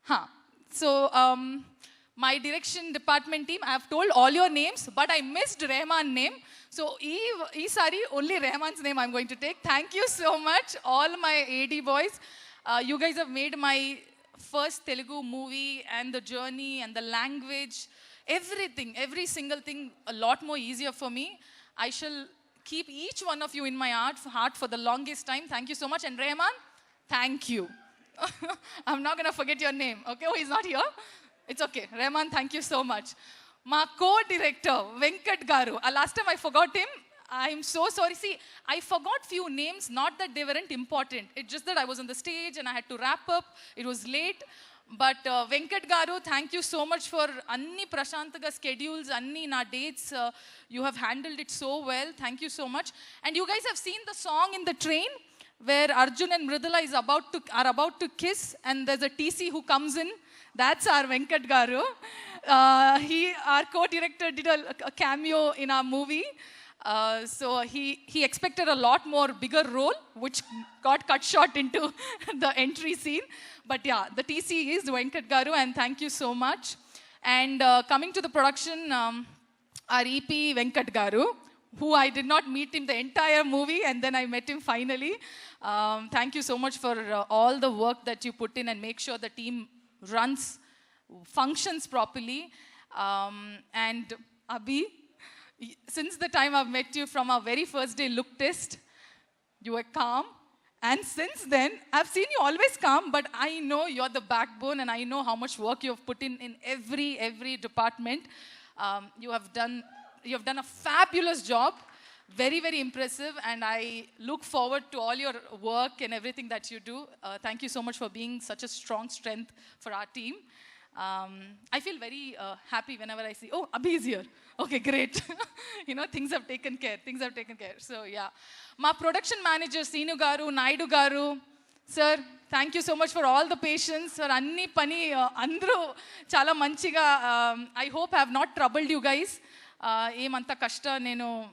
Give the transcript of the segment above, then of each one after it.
Huh. So, my direction department team, I have told all your names, but I missed Rahman's name. So, Sari, only Rahman's name I'm going to take. Thank you so much, all my AD boys. You guys have made my first Telugu movie and the journey and the language, everything, every single thing a lot more easier for me. I shall keep each one of you in my heart for the longest time. Thank you so much. And Rahman, thank you. I'm not going to forget your name. Okay, oh, he's not here. It's okay. Rahman, thank you so much. My co-director, Venkat Garu. Last time I forgot him. I'm so sorry. See, I forgot few names, not that they weren't important. It's just that I was on the stage and I had to wrap up. It was late. But Venkat Garu, thank you so much for Anni Prashantaga schedules, Anni na dates. You have handled it so well. Thank you so much. And you guys have seen the song in the train where Arjun and Mridula are about to kiss, and there's a TC who comes in. That's our Venkat Garu. Our co-director, did a cameo in our movie. So he expected a lot more bigger role, which got cut short into the entry scene. But yeah, the TC is Venkat Garu, and thank you so much. And coming to the production, our EP Venkat Garu, who I did not meet him the entire movie, and then I met him finally. Thank you so much for all the work that you put in and make sure the team functions properly. And Abhi, since the time I've met you from our very first day look test, you were calm. And since then, I've seen you always calm, but I know you're the backbone and I know how much work you've put in every department. You have done a fabulous job, very, very impressive, and I look forward to all your work and everything that you do. Thank you so much for being such a strong strength for our team. I feel very happy whenever I see, oh, Abhi is here. Okay, great. Things have taken care. So, yeah. My production manager, Seenu Garu, Naidu Garu, sir, thank you so much for all the patience. Sir, Anni Pani, Andru, Chala Manchiga. I hope I have not troubled you guys. Emanta kashta nenu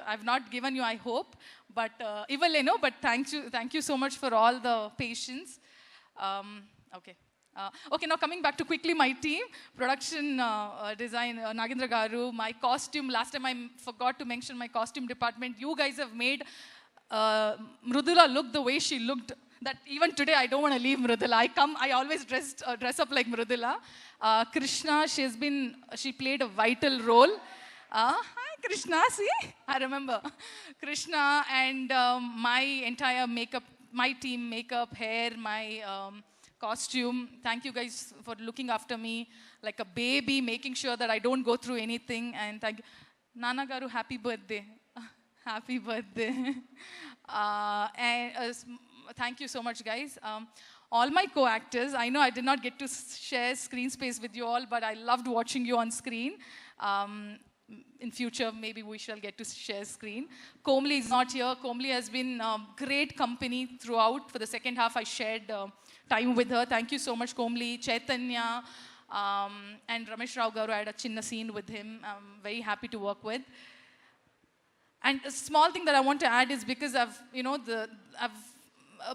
I've not given you, I hope. But but thank you so much for all the patience. Okay. Okay, now coming back to quickly my team, production design, Nagendra Garu, my costume, last time I forgot to mention my costume department. You guys have made Mridula look the way she looked, that even today I don't want to leave Mridula. I always dress up like Mridula. Krishna, she played a vital role. Hi Krishna, see? I remember. Krishna and my entire makeup, my team, makeup, hair, my costume. Thank you guys for looking after me like a baby, making sure that I don't go through anything. And thank you. Nana Garu, happy birthday. Happy birthday. Thank you so much, guys. All my co-actors, I know I did not get to share screen space with you all, but I loved watching you on screen. In future, maybe we shall get to share screen. Komli is not here. Komli has been great company throughout. For the second half, I shared time with her. Thank you so much, Komli, Chaitanya, and Ramesh Rao Garu. I had a chinna scene with him. I'm very happy to work with. And a small thing that I want to add is because I've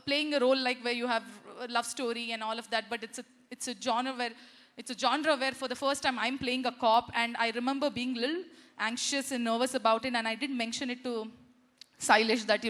playing a role like where you have a love story and all of that, but it's a genre where for the first time I'm playing a cop, and I remember being a little anxious and nervous about it, and I did mention it to Sailesh that,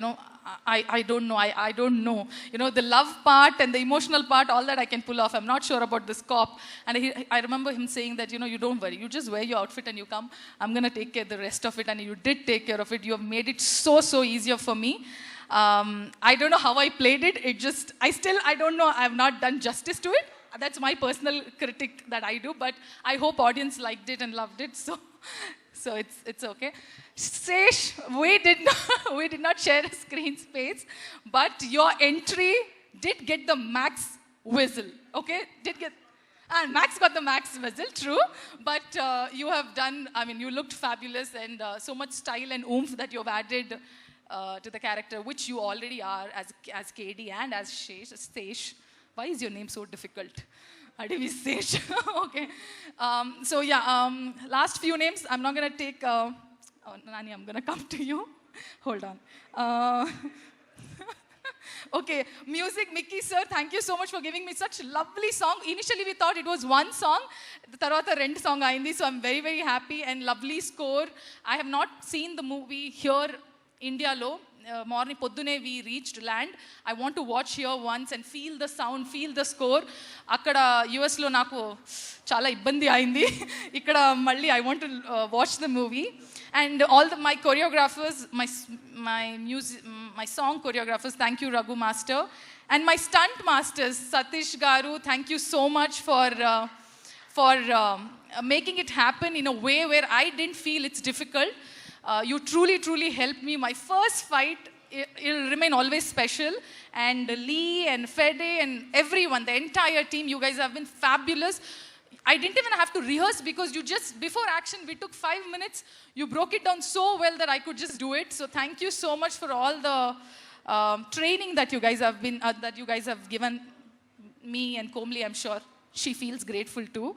I don't know. I don't know. The love part and the emotional part, all that I can pull off. I'm not sure about this cop. And I remember him saying that, you don't worry. You just wear your outfit and you come. I'm going to take care of the rest of it. And you did take care of it. You have made it so easier for me. I don't know how I played it. I don't know. I have not done justice to it. That's my personal critic that I do. But I hope audience liked it and loved it. So it's okay. Sesh, we did not share a screen space, but your entry did get the max whistle, okay? And Max got the max whistle, true. But you have done, you looked fabulous, and so much style and oomph that you've added to the character, which you already are as KD and as Sesh. Why is your name so difficult? Adivi Sesh. Okay. So yeah, last few names, I'm not going to take... Nani, I'm going to come to you. Hold on. Okay, music, Mickey sir, thank you so much for giving me such lovely song. Initially we thought it was one song, tarvata rendu song ayindi, so I'm very very happy and lovely score. I have not seen the movie here India lo. Morning poddune we reached land. I want to watch here once and feel the sound, feel the score. Akkada US lo naku chala ibbandi ayindi. Ikkada malli I want to watch the movie. And all my choreographers, my song choreographers, thank you Raghu Master. And my stunt masters, Satish Garu, thank you so much for making it happen in a way where I didn't feel it's difficult. You truly helped me. My first fight, it'll remain always special. And Lee and Fede and everyone, the entire team, you guys have been fabulous. I didn't even have to rehearse because you just, before action, we took 5 minutes. You broke it down so well that I could just do it. So thank you so much for all the training that you guys have given me and Komli. I'm sure she feels grateful too.